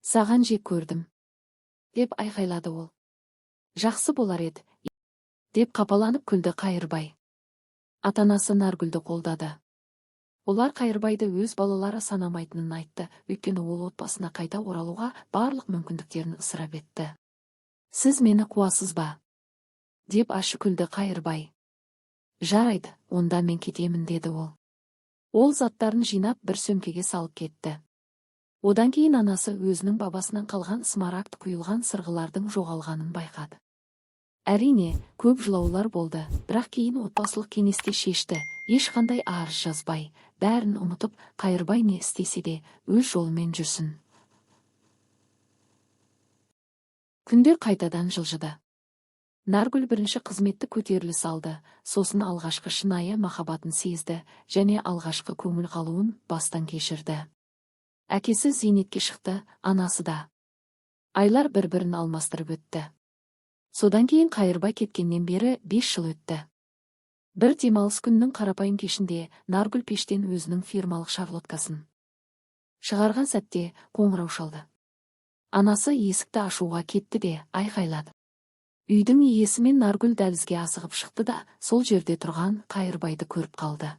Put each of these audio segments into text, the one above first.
Саған жек көрдім, деп айқайлады ол. Жақсы болар еді, деп қапаланып күлді Қайырбай. Ата-анасы Наргүлді қолдады. Олар Қайырбайды өз балалары санамайтынын айтты, өйткені ол отбасына қайта оралуға барлық мүмкіндіктерін ысырап етті. Сіз мені қуасыз ба? Деп ашы күлді Қайырбай. Жарайды, онда мен кетемін, деді ол. Ол заттарын жинап бір сөмкеге салып кетті. Одан кейін анасы өзінің бабасынан қалған смарагд құйылған сырғылардың жоғалғанын байқады. Әрине, көп жылаулар болды, бірақ кейін отбасылық кеңесте шешті, ешқандай арыз жазбай, бәрін ұмытып, Қайырбай не істесе де өз жолымен жүрсін. Күндер қайтадан жылжыды. Наргүл бірінші қызметті көтеріліс алды, сосын алғашқы шынайы махаббатын сезді және алғашқы көңіл қалуын бастан кешірді. Әкесі зейнетке шықты, анасы да. Айлар бір-бірін алмастырып өтті. Содан кейін Қайырбай кеткеннен бері 5 жыл өтті. Бір демалыс күннің қарапайым кешінде Наргүл пештен өзінің фирмалық шарлоткасын шығарған сәтте қоңырау шалды. Анасы есікті ашуға кетті де айқайлады. Үйдің иесімен Наргүл дәлізге асығып шықты да, сол жерде тұрған Қайырбайды көріп қалды.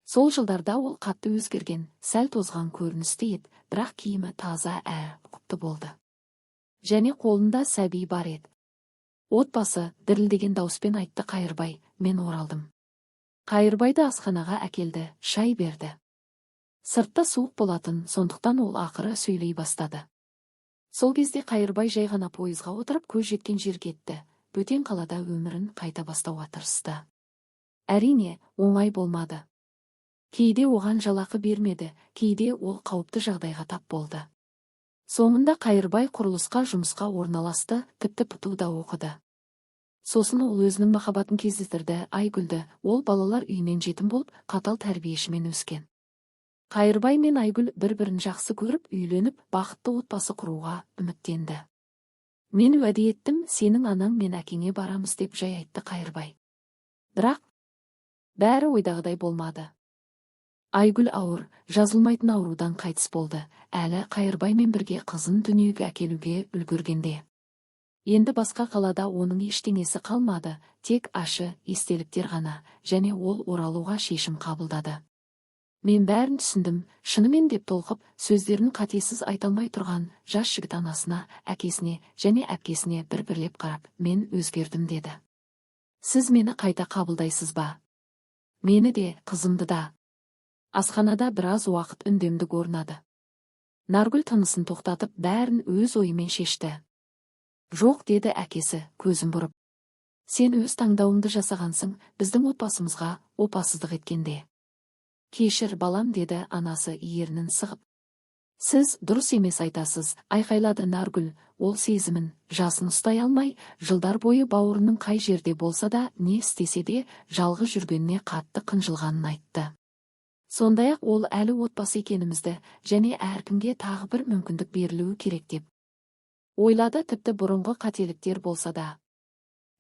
Сол жылдарда ол қатты өзгерген, сәл тозған көріністі еді, бірақ киімі таза құтты болды. Және қолында сәби бар еді. Отбасы дірілдеген дауыспен айтты: Қайырбай, мен оралдым. Қайырбайды асханаға әкелді, шай берді. Сыртта суық болатын, сондықтан ол ақыры сөйлей бастады. Сол кезде Қайырбай жай ғана пойызға отырып көз жеткен жерге кетті. Бөтен қалада өмірін қайта бастауға тырысты. Әрине, оңай болмады. Кейде оған жалақы бермеді, кейде ол қауіпті жағдайға тап болды. Соңында Қайырбай құрылысқа жұмысқа орналасты, тіпті ПТУ да оқыды. Сосын ол өзінің махаббатын кездестірді, Айгүлді. Ол балалар үйінен жетім болып, қатал тәрбиешімен өскен. Қайырбай мен Айгүл бір-бірін жақсы көріп, үйленіп, бақытты отбасы құруға үміттенді. Мен уәде еттім, сенің анаң мен әкеңе барамыз, деп жай айтты Қайырбай. Бірақ бәрі ойдағыдай болмады. Айгүл ауыр, жазылмайтын аурудан қайтыс болды. Әлі Қайырбаймен бірге қызын дүниеге әкелуге үлгергенде. Енді басқа қалада оның ештеңесі қалмады, тек ашы естеліктер ғана, және ол оралуға шешім қабылдады. Мен бәрін түсіндім, шынымен, деп толқып, сөздерін қатесіз айталмай тұрған жас жігіт анасына, әкесіне және әпкесіне бір-бірлеп қарап, мен өзгердім, деді. Сіз мені қайта қабылдайсыз ба? Мені де, қызымды да. Асханада біраз уақыт үндемдік орнады. Наргүл тынысын тоқтатып, бәрін өз ойымен шешті. Жоқ, деді әкесі, көзін бұрып. Сен өз таңдауыңды жасағансың, біздің отбасымызға опасыздық еткенде. Кешір, балам, деді анасы ернін сығып. Сіз дұрыс емес айтасыз, айқайлады Наргүл. Ол сезімін, жасын ұстай алмай, жылдар бойы бауырының қай жерде болса да, не істесе де, жалғыз жүргеніне қатты қынжылғанын айтты. Сондай-ақ ол әлі отбасы екенімізді және әркімге тағы бір мүмкіндік берілуі керек деп ойлады, тіпті бұрынғы қателіктер болса да.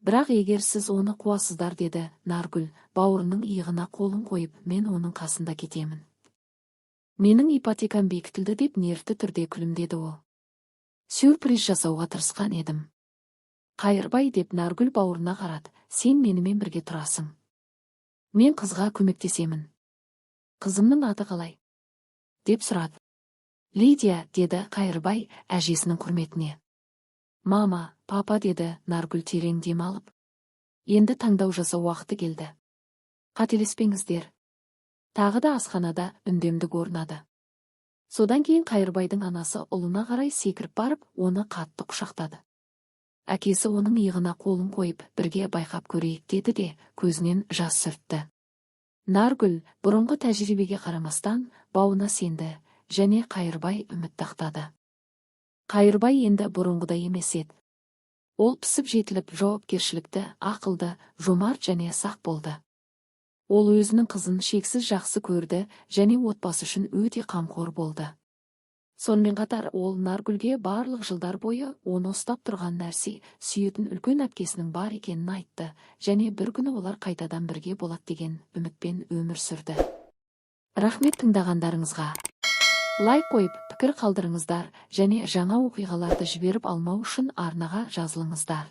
Бірақ егер сіз оны қуасыздар, деді Наргүл, бауырының иығына қолын қойып, мен оның қасында кетемін. Менің ипотекам бекітілді, деп нервті түрде күлімдеді ол. Сюрприз жасауға тырысқан едім. Қайырбай, деп Наргүл бауырына қарады, сен менімен бірге тұрасың. Мен қызға көмектесемін. Қызымның аты қалай? Деп сұрады. Лидия, деді Қайырбай әжесінің құрметіне. Мама, папа, деді Наргүл терең дем алып. Енді таңдау жасау уақыты келді. Қателеспеңіздер. Тағы да асханада үндемдік орнады. Содан кейін Қайырбайдың анасы ұлына қарай секіріп барып, оны қатты құшақтады. Әкесі оның иығына қолын қойып, бірге байқап көрейік, деді де, көзінен жас сүртті. Наргүл бұрынғы тәжірибеге қарамастан бауына сенді, және Қайырбай үмітті ақтады. Қайырбай енді бұрынғыдай емес еді. Ол пісіп жетіліп, жауапкершілікті, ақылды, жомарт және сақ болды. Ол өзінің қызын шексіз жақсы көрді және отбасы үшін өте қамқор болды. Сонымен қатар ол Наргүлге барлық жылдар бойы оны ұстап тұрған нәрсе, сүйетін үлкен әпкесінің бар екенін айтты, және бір күні олар қайтадан бірге болады деген үмітпен өмір сүрді. Рахмет тыңдағандарыңызға. Лайк қойып, пікір қалдырыңыздар, және жаңа оқиғаларды жіберіп алмау үшін арнаға жазылыңыздар.